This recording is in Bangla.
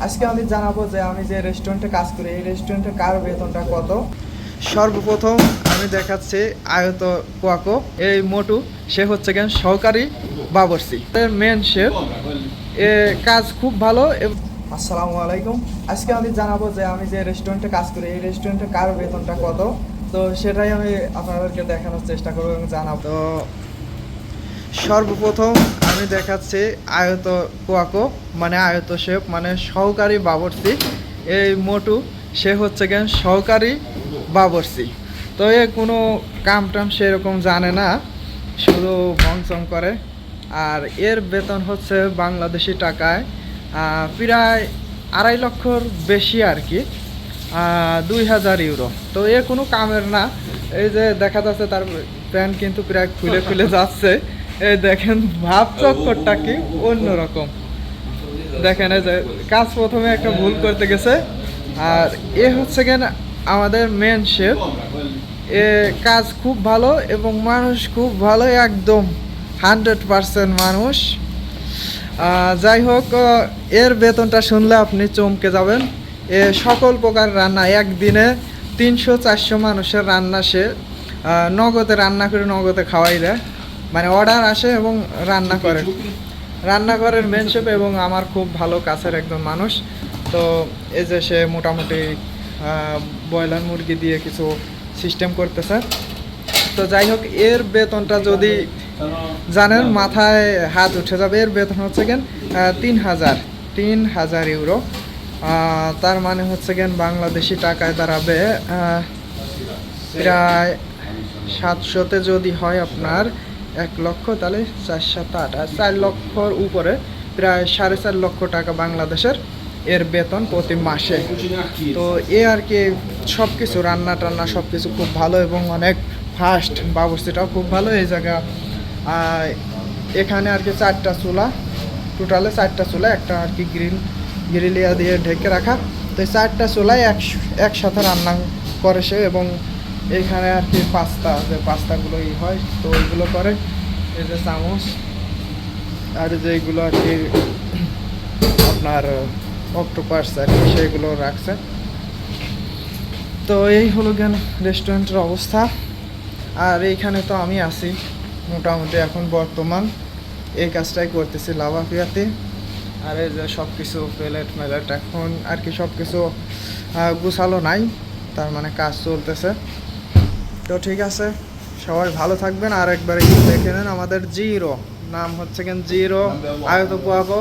আজকে আমি জানাবো যে আমি যে রেস্টুরেন্টে কাজ করি এই রেস্টুরেন্টে কার বেতনটা কত। সর্বপ্রথম আমি দেখাচ্ছি আয়ত কোয়াকো, এই মোটু, সে হচ্ছে কেন সহকারী বাবরসি, মেন শেফ। এ কাজ খুব ভালো। আসসালামু আলাইকুম। আজকে আমি জানাবো যে আমি যে রেস্টুরেন্টে কাজ করি এই রেস্টুরেন্টে কার বেতনটা কত, তো সেটাই আমি আপনাদেরকে দেখানোর চেষ্টা করবো এবং জানাবো। তো সর্বপ্রথম আমি দেখাচ্ছি আয়ত কোয়াকো, মানে আয়ত শেফ, মানে সহকারী বাবরসি। এই মোটু, সে হচ্ছে কেন সহকারী বাবরসি। তো এ কোনো কাম টাম সেরকম জানে না, শুধু ভংচং করে। আর এর বেতন হচ্ছে বাংলাদেশি টাকায় প্রায় 2.5 লক্ষর বেশি আর কি, 2000 ইউরো। তো এ কোনো কামের না। এই যে দেখা যাচ্ছে তার প্যান্ট কিন্তু প্রায় খুলে খুলে যাচ্ছে। এই দেখেন ভাব চক্করটা কি অন্যরকম। দেখেন এই যে কাজ প্রথমে একটা ভুল করতে গেছে। আর এ হচ্ছে কেন আমাদের মেন শেফ। এ কাজ খুব ভালো এবং মানুষ খুব ভালো, একদম 100% মানুষ। যাই হোক, এর বেতনটা শুনলে আপনি চমকে যাবেন। এ সকল প্রকার রান্না একদিনে 300-400 মানুষের রান্না সে নগদে রান্না করে নগদে খাওয়াই দেয়, মানে অর্ডার আসে এবং রান্নাঘরের মেন শেফ এবং আমার খুব ভালো কাছের একজন মানুষ। তো এই যে সে মোটামুটি ব্রয়লার মুরগি দিয়ে কিছু সিস্টেম করতেছে। তো যাই হোক, এর বেতনটা যদি জানেন মাথায় হাত উঠে যাবে। এর বেতন হচ্ছে কেন 3,000 ইউরো। তার মানে হচ্ছে কেন বাংলাদেশি টাকায় দাঁড়াবে প্রায় 700-তে যদি হয় আপনার 1 লক্ষ, তাহলে 4-7-8 4 লক্ষর উপরে, প্রায় 4.5 লক্ষ টাকা বাংলাদেশের এর বেতন প্রতি মাসে। তো এ আর কি সব কিছু রান্না টান্না সব কিছু খুব ভালো এবং অনেক ফাস্ট। বাবুর্চিটাও খুব ভালো। এই জায়গা এখানে আর কি 4টা চুলা, টোটালে 4টা চুলা, একটা আর কি গ্রিলিয়া দিয়ে ঢেকে রাখা। তো এই 4টা চুলায় একসাথে রান্না করে সে। এবং এইখানে আর কি পাস্তাগুলো হয়, তো ওইগুলো করে। এই যে চামচ আর যেগুলো আর কি আপনার অক্টোপাস আর কি সেগুলো রাখছে। তো এই হলো জ্ঞান রেস্টুরেন্টের অবস্থা। আর এইখানে তো আমি আছি মোটামুটি এখন বর্তমান এই কাজটাই করতেছি লাভাফিয়াতে। আর এই যে সব কিছু প্লেট এখন আর কি সব কিছু গুছালো নাই, তার মানে কাজ চলতেছে। তো ঠিক আছে, সবাই ভালো থাকবেন। আর একবার দেখে নেন আমাদের জিরো, নাম হচ্ছে কেন জিরো আয়ত কোয়াকো।